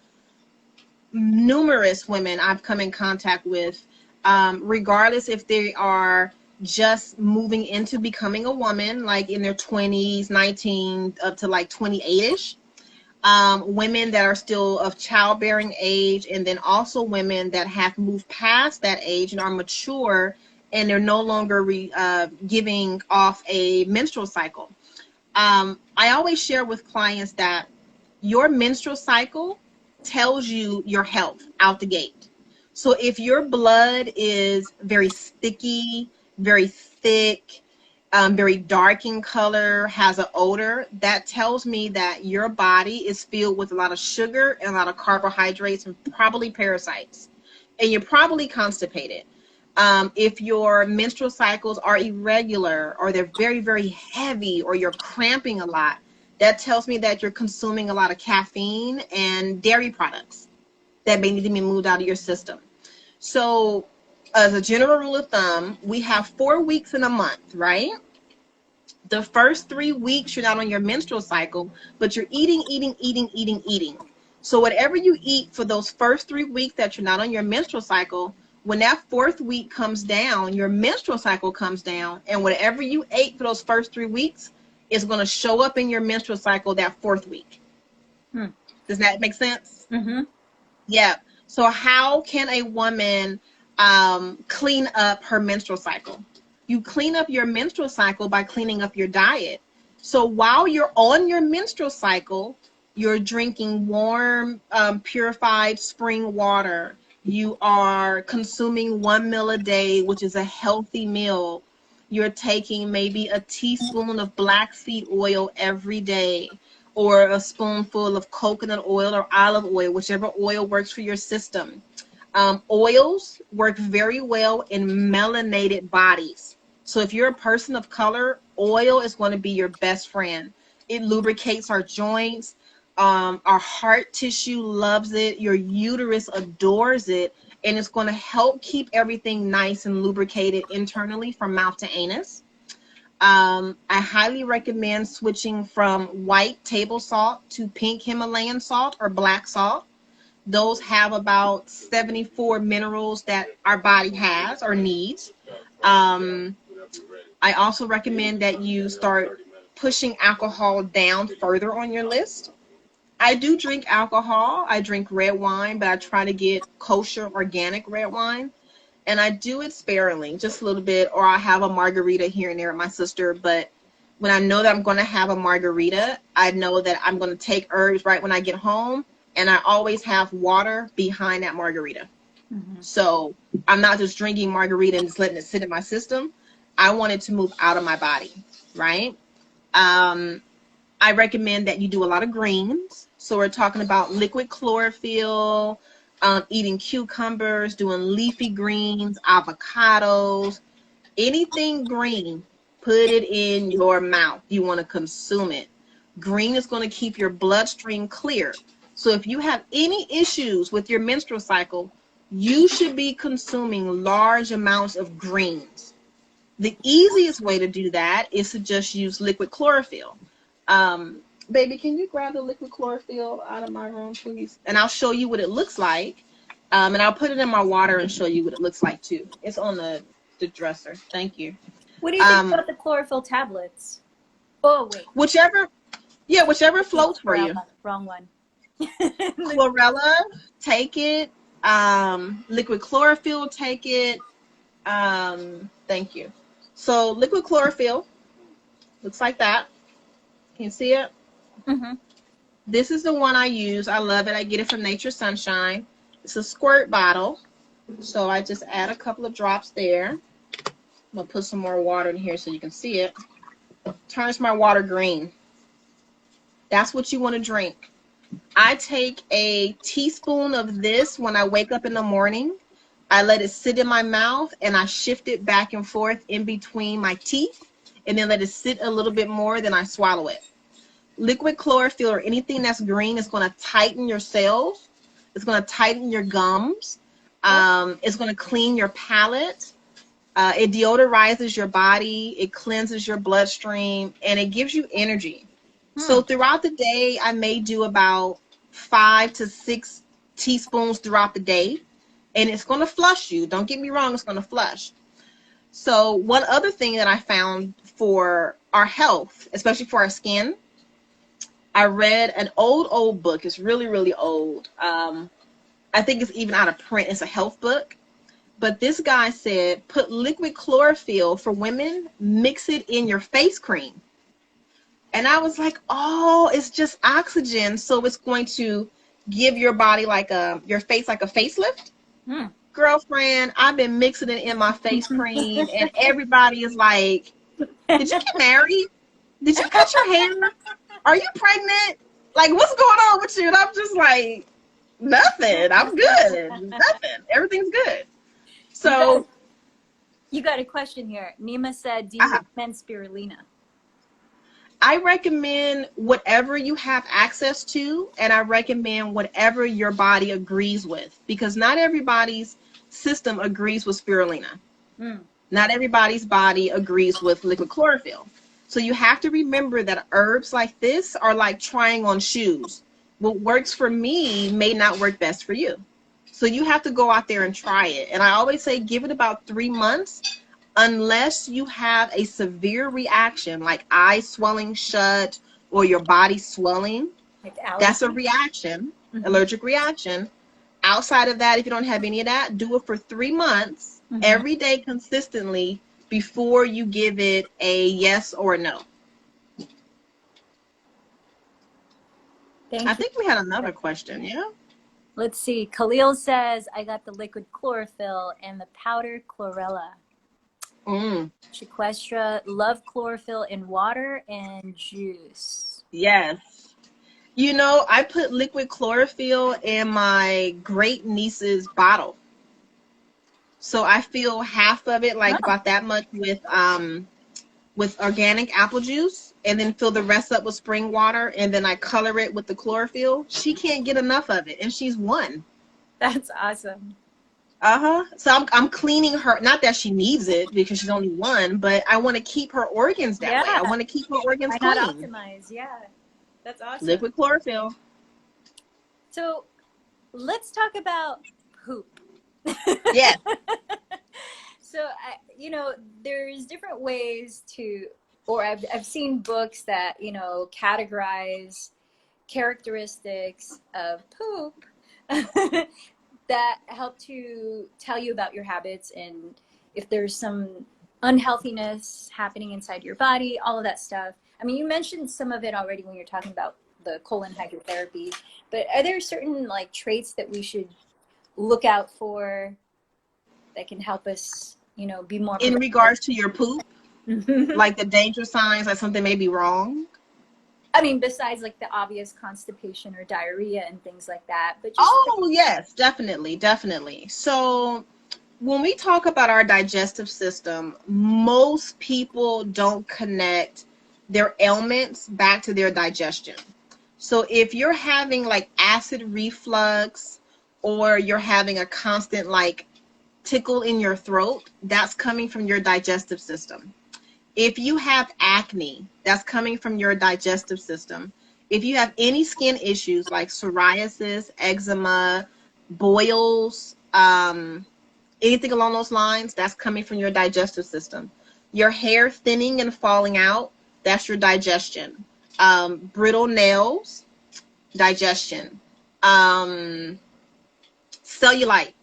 numerous women I've come in contact with, regardless if they are just moving into becoming a woman, like in their 20s, 19 up to like 28ish, women that are still of childbearing age, and then also women that have moved past that age and are mature and they're no longer giving off a menstrual cycle. I always share with clients that your menstrual cycle tells you your health out the gate. So if your blood is very sticky, very thick, very dark in color, has an odor, that tells me that your body is filled with a lot of sugar and a lot of carbohydrates and probably parasites. And you're probably constipated. If your menstrual cycles are irregular or they're very, very heavy or you're cramping a lot, that tells me that you're consuming a lot of caffeine and dairy products that may need to be moved out of your system. So as a general rule of thumb, we have 4 weeks in a month, right? The first 3 weeks, you're not on your menstrual cycle, but you're eating. So whatever you eat for those first 3 weeks that you're not on your menstrual cycle, when that fourth week comes down, your menstrual cycle comes down, and whatever you ate for those first 3 weeks is going to show up in your menstrual cycle that fourth week. Does that make sense? Mm-hmm. Yeah. So how can a woman clean up her menstrual cycle? You clean up your menstrual cycle by cleaning up your diet. So while you're on your menstrual cycle, you're drinking warm, purified spring water. You are consuming 1 meal a day, which is a healthy meal. You're taking maybe a teaspoon of black seed oil every day, or a spoonful of coconut oil or olive oil, whichever oil works for your system. Oils work very well in melanated bodies. So if you're a person of color, oil is going to be your best friend. It lubricates our joints. Our heart tissue loves it. Your uterus adores it. And it's going to help keep everything nice and lubricated internally from mouth to anus. I highly recommend switching from white table salt to pink Himalayan salt or black salt. Those have about 74 minerals that our body has or needs. I also recommend that you start pushing alcohol down further on your list. I do drink alcohol. I drink red wine, but I try to get kosher, organic red wine. And I do it sparingly, just a little bit, or I have a margarita here and there with my sister. But when I know that I'm going to have a margarita, I know that I'm going to take herbs right when I get home. And I always have water behind that margarita. Mm-hmm. So I'm not just drinking margarita and just letting it sit in my system. I want it to move out of my body, right? I recommend that you do a lot of greens. So we're talking about liquid chlorophyll, eating cucumbers, doing leafy greens, avocados, anything green, put it in your mouth. You want to consume it. Green is going to keep your bloodstream clear. So if you have any issues with your menstrual cycle, you should be consuming large amounts of greens. The easiest way to do that is to just use liquid chlorophyll. Baby, can you grab the liquid chlorophyll out of my room, please? And I'll show you what it looks like. And I'll put it in my water and show you what it looks like, too. It's on the dresser. Thank you. What do you think about the chlorophyll tablets? Oh, wait. Whichever floats for you. Wrong one. Chlorella, take it. Liquid chlorophyll, take it. Thank you. So liquid chlorophyll looks like that. Can you see it? Mm-hmm. This is the one I use. I love it. I get it from Nature Sunshine. It's a squirt bottle. So I just add a couple of drops there. I'm going to put some more water in here so you can see it. Turns my water green. That's what you want to drink. I take a teaspoon of this when I wake up in the morning. I let it sit in my mouth and I shift it back and forth in between my teeth and then let it sit a little bit more, then I swallow it. Liquid chlorophyll or anything that's green is going to tighten your cells. It's going to tighten your gums. It's going to clean your palate. It deodorizes your body. It cleanses your bloodstream and it gives you energy. So throughout the day, I may do about 5 to 6 teaspoons throughout the day. And it's going to flush you. Don't get me wrong, it's going to flush. So one other thing that I found for our health, especially for our skin, I read an old book. It's really, really old. I think it's even out of print. It's a health book. But this guy said, put liquid chlorophyll for women, mix it in your face cream. And I was like, oh, it's just oxygen. So it's going to give your body like your face like a facelift. Girlfriend, I've been mixing it in my face cream and everybody is like, did you get married? Did you cut your hair? Are you pregnant? Like, what's going on with you? And I'm just like, nothing. I'm good. Nothing. Everything's good. So you got a question here. Nima said, do you recommend spirulina? I recommend whatever you have access to, and I recommend whatever your body agrees with, because not everybody's system agrees with spirulina. Mm. Not everybody's body agrees with liquid chlorophyll. So you have to remember that herbs like this are like trying on shoes. What works for me may not work best for you. So you have to go out there and try it. And I always say give it about 3 months, unless you have a severe reaction like eyes swelling shut or your body swelling. Like That's a allergy? reaction, Mhm. allergic reaction. Outside of that, if you don't have any of that, do it for 3 months, Mhm. every day consistently, before you give it a yes or a no. Thank I you. think we had another question, yeah? Let's see. Khalil says, I got the liquid chlorophyll and the powder chlorella. Mm, Sequestra, love chlorophyll in water and juice. yes. You know, I put liquid chlorophyll in my great niece's bottle. So I fill half of it, like Oh, about that much, with organic apple juice, and then fill the rest up with spring water, and then I color it with the chlorophyll. She can't get enough of it, and she's 1. that's awesome. So I'm cleaning her. Not that she needs it because she's only 1, but I want to keep her organs that way. I Yeah. want to keep her organs Why not clean. optimize? Yeah. That's awesome. Liquid chlorophyll. So let's talk about poop. Yes. So, there's different ways to, or I've seen books that, categorize characteristics of poop that help to tell you about your habits and if there's some unhealthiness happening inside your body, all of that stuff. I mean, you mentioned some of it already when you're talking about the colon hydrotherapy, but are there certain like traits that we should look out for that can help us, be more In productive? regards to your poop, like the danger signs that something may be wrong. I mean, besides like the obvious constipation or diarrhea and things like that, but just Oh, yes, definitely, definitely. So when we talk about our digestive system, most people don't connect their ailments back to their digestion. So if you're having like acid reflux, or you're having a constant like tickle in your throat, that's coming from your digestive system. If you have acne, that's coming from your digestive system. If you have any skin issues like psoriasis, eczema, boils, anything along those lines, that's coming from your digestive system. Your hair thinning and falling out, that's your digestion. Brittle nails, digestion. Cellulite,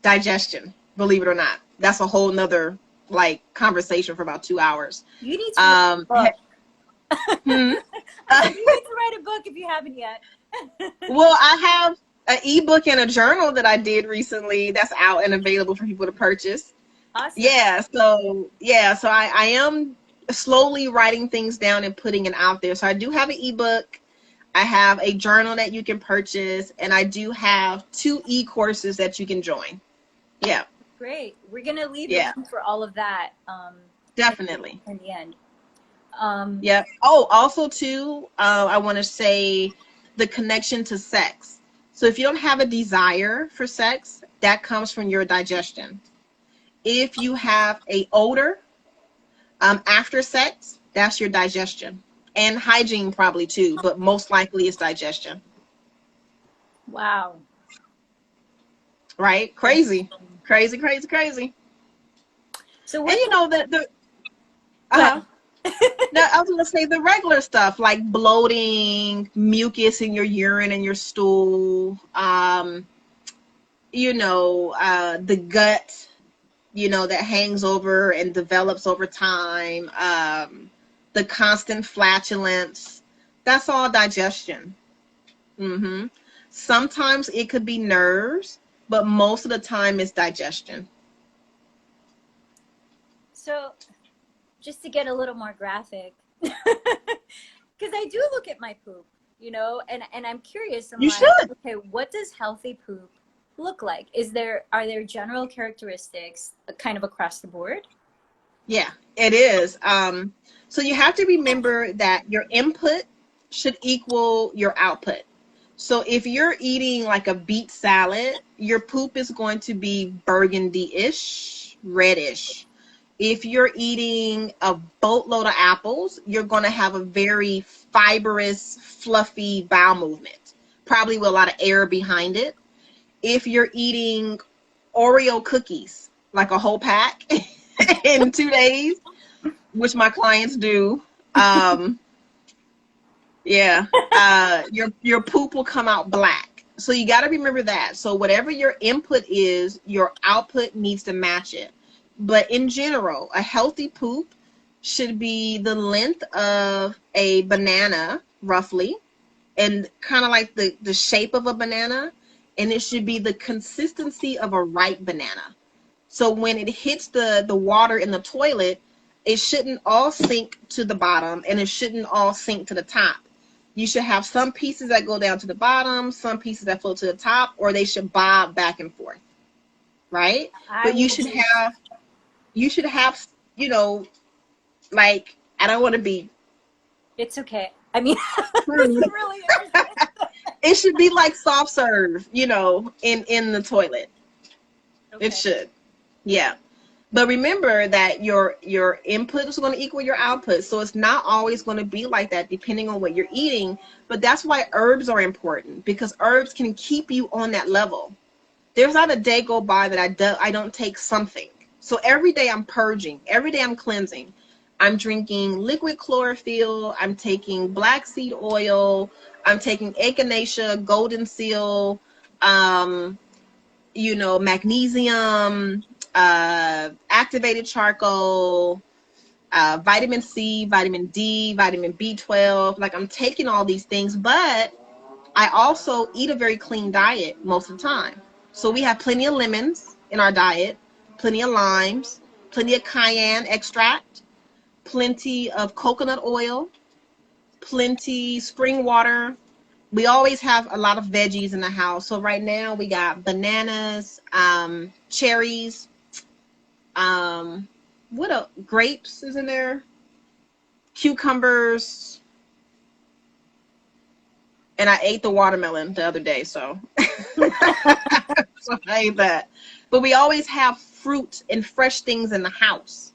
digestion, believe it or not. That's a whole nother like conversation for about 2 hours. you need to write a book. Hmm? I said, you need to write a book if you haven't yet. Well, I have an ebook and a journal that I did recently that's out and available for people to purchase. Awesome. So I am slowly writing things down and putting it out there. So I do have an ebook. I have a journal that you can purchase, and I do have 2 e-courses that you can join. Yeah. Great. We're going to leave the link for all of that. Definitely. In the end. Yeah. Oh, also too, I want to say the connection to sex. So if you don't have a desire for sex, that comes from your digestion. If you have a odor after sex, that's your digestion. And hygiene probably too, but most likely it's digestion. Wow. Right? Crazy. Crazy. So and you know that the now, I was going to say the regular stuff like bloating, mucus in your urine and your stool, the gut, that hangs over and develops over time, the constant flatulence, that's all digestion. Sometimes it could be nerves, but most of the time it's digestion. So just to get a little more graphic, because I do look at my poop, and I'm curious. You should. Okay, what does healthy poop look like? Are there general characteristics kind of across the board? Yeah, it is. So you have to remember that your input should equal your output. So if you're eating like a beet salad, your poop is going to be burgundy-ish, reddish. If you're eating a boatload of apples, you're going to have a very fibrous, fluffy bowel movement, probably with a lot of air behind it. If you're eating Oreo cookies, like a whole pack in 2 days, which my clients do, um, yeah, your poop will come out black. So you got to remember that. So whatever your input is, your output needs to match it. But in general, a healthy poop should be the length of a banana, roughly, and kind of like the shape of a banana, and it should be the consistency of a ripe banana. So when it hits the water in the toilet, it shouldn't all sink to the bottom and it shouldn't all sink to the top. You should have some pieces that go down to the bottom, some pieces that float to the top, or they should bob back and forth, right? I But will do. you should have, you know, like, I don't want to be It's okay. I mean, this is rude. really interesting. It should be like soft serve, in the toilet. It Okay. should. Yeah. But remember that your input is going to equal your output. So it's not always going to be like that depending on what you're eating. But that's why herbs are important, because herbs can keep you on that level. There's not a day go by that I don't take something. So every day I'm purging. Every day I'm cleansing. I'm drinking liquid chlorophyll. I'm taking black seed oil. I'm taking echinacea, golden seal, um, magnesium, activated charcoal, vitamin C, vitamin D, vitamin B12. Like, I'm taking all these things, but I also eat a very clean diet most of the time. So we have plenty of lemons in our diet, plenty of limes, plenty of cayenne extract, plenty of coconut oil, plenty spring water. We always have a lot of veggies in the house. So right now we got bananas, cherries, what else? Grapes is in there, cucumbers, and I ate the watermelon the other day, so so I ate that. But we always have fruit and fresh things in the house,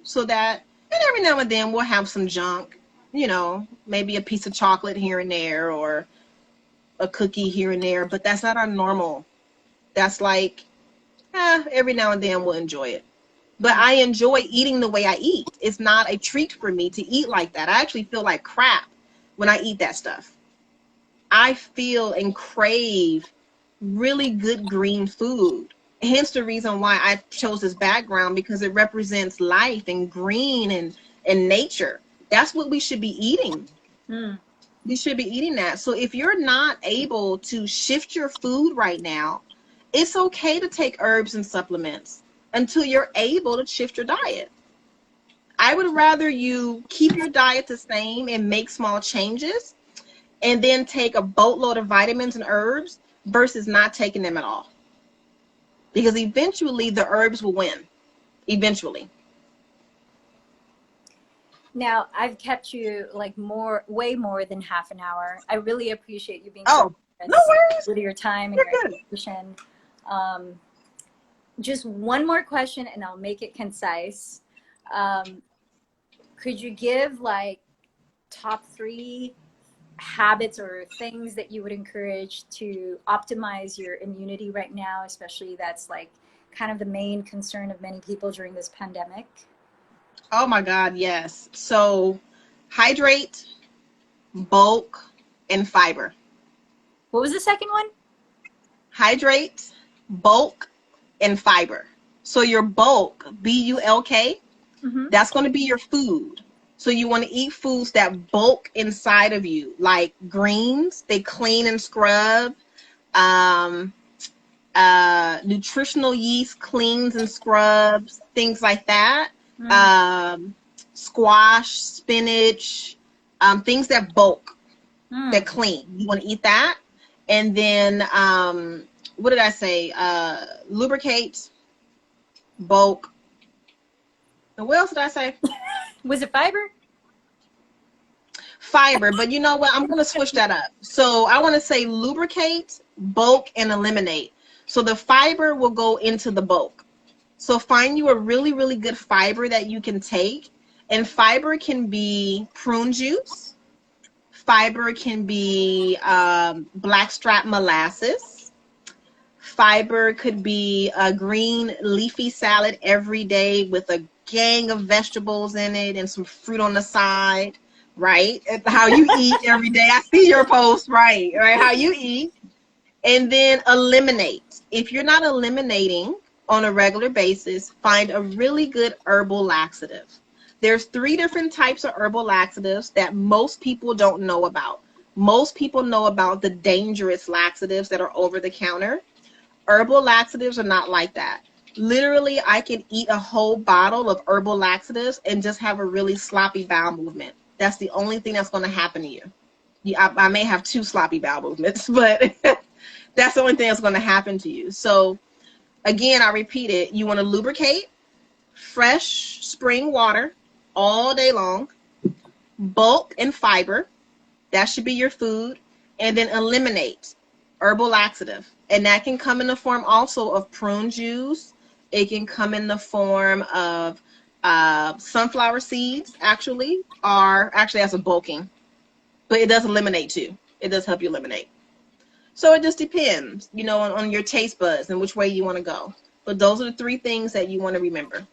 so that, and every now and then we'll have some junk, maybe a piece of chocolate here and there or a cookie here and there, but that's not our normal. That's like, every now and then we'll enjoy it. But I enjoy eating the way I eat. It's not a treat for me to eat like that. I actually feel like crap when I eat that stuff. I feel and crave really good green food. Hence the reason why I chose this background, because it represents life and green and nature. That's what we should be eating. Mm. We should be eating that. So if you're not able to shift your food right now, it's okay to take herbs and supplements until you're able to shift your diet. I would rather you keep your diet the same and make small changes and then take a boatload of vitamins and herbs versus not taking them at all. Because eventually the herbs will win. Eventually. Now, I've kept you like way more than half an hour. I really appreciate you being so Oh, no generous worries. with your time and You're your good. education. Um, just one more question and I'll make it concise. Could you give like top 3 habits or things that you would encourage to optimize your immunity right now, especially that's like kind of the main concern of many people during this pandemic? Oh my God, yes. So hydrate, bulk, and fiber. What was the second one? Hydrate, bulk, and fiber. So your bulk, B-U-L-K, Mm-hmm. that's going to be your food. So you want to eat foods that bulk inside of you, like greens. They clean and scrub. Um, Nutritional yeast cleans and scrubs, things like that. Squash, spinach, things that bulk, that clean. You want to eat that. And then, what did I say? Lubricate, bulk, And what else did I say? Was it fiber? Fiber, but you know what? I'm going to switch that up. So I want to say lubricate, bulk, and eliminate. So the fiber will go into the bulk. So find you a really, really good fiber that you can take. And fiber can be prune juice. Fiber can be blackstrap molasses. Fiber could be a green leafy salad every day with a gang of vegetables in it and some fruit on the side. Right? How you eat every day. I see your post, right? How you eat. And then eliminate. If you're not eliminating on a regular basis, find a really good herbal laxative. There's 3 different types of herbal laxatives that most people don't know about. Most people know about the dangerous laxatives that are over the counter. Herbal laxatives are not like that. Literally, I can eat a whole bottle of herbal laxatives and just have a really sloppy bowel movement. That's the only thing that's going to happen to you. I may have 2 sloppy bowel movements, but that's the only thing that's going to happen to you. So again, I repeat it. You want to lubricate, fresh spring water all day long, bulk and fiber. That should be your food. And then eliminate herbal laxative. And that can come in the form also of prune juice. It can come in the form of sunflower seeds, actually as a bulking, but it does eliminate too. It does help you eliminate. So it just depends, on your taste buds and which way you want to go. But those are the 3 things that you want to remember.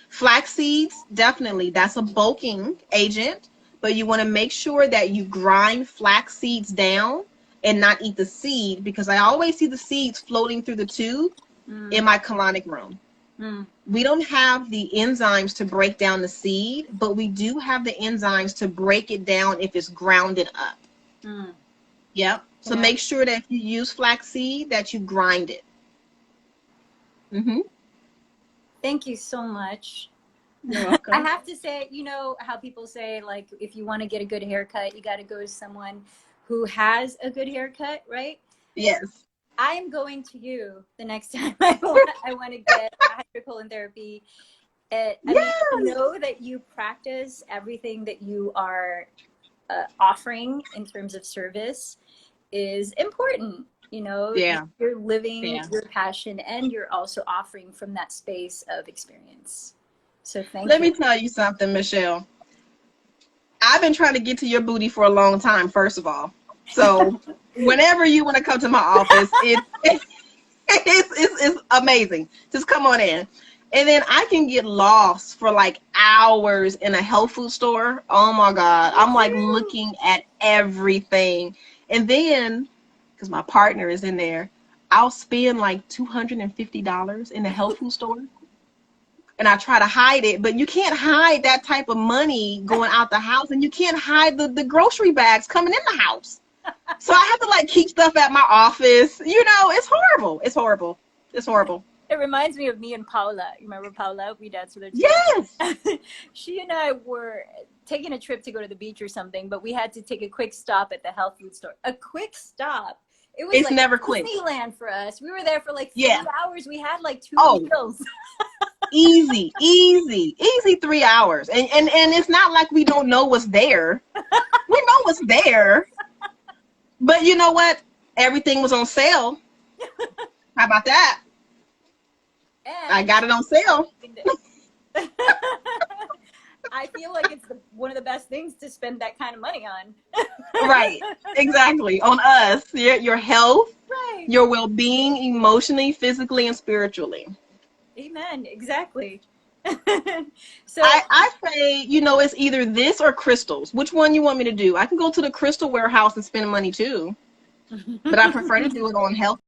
Flax seeds, definitely, that's a bulking agent, but you want to make sure that you grind flax seeds down and not eat the seed, because I always see the seeds floating through the tube in my colonic room. We don't have the enzymes to break down the seed, but we do have the enzymes to break it down if it's grounded up. Yep. So make sure that if you use flaxseed, that you grind it. Thank you so much. You're welcome. I have to say, how people say, like, if you want to get a good haircut, you got to go to someone who has a good haircut, right? Yes. I'm going to you the next time I want to get hydrocolon therapy. I mean, I know that you practice everything that you are offering in terms of service is important. You're living your passion, and you're also offering from that space of experience. So Let me tell you something, Michelle. I've been trying to get to your booty for a long time, first of all. So whenever you want to come to my office, it's amazing. Just come on in. And then I can get lost for like hours in a health food store. Oh my God. I'm like looking at everything. And then, because my partner is in there, I'll spend like $250 in the health food store. And I try to hide it, but you can't hide that type of money going out the house, and you can't hide the grocery bags coming in the house. So I have to like keep stuff at my office. It's horrible. It's horrible. It's horrible. It reminds me of me and Paula. You remember Paula? We danced with her too. Yes. She and I were taking a trip to go to the beach or something, but we had to take a quick stop at the health food store. A quick stop. It's like never quick. Disneyland for us. We were there for like 3 hours. We had like 2 meals. Easy 3 hours. And it's not like we don't know what's there. We know what's there. But you know what? Everything was on sale. How about that? And I got it on sale. I feel like it's one of the best things to spend that kind of money on. Right. Exactly. On us. Your health, right. Your well-being, emotionally, physically, and spiritually. Amen. Exactly. So I say, it's either this or crystals. Which one you want me to do? I can go to the crystal warehouse and spend money too, but I prefer to do it on health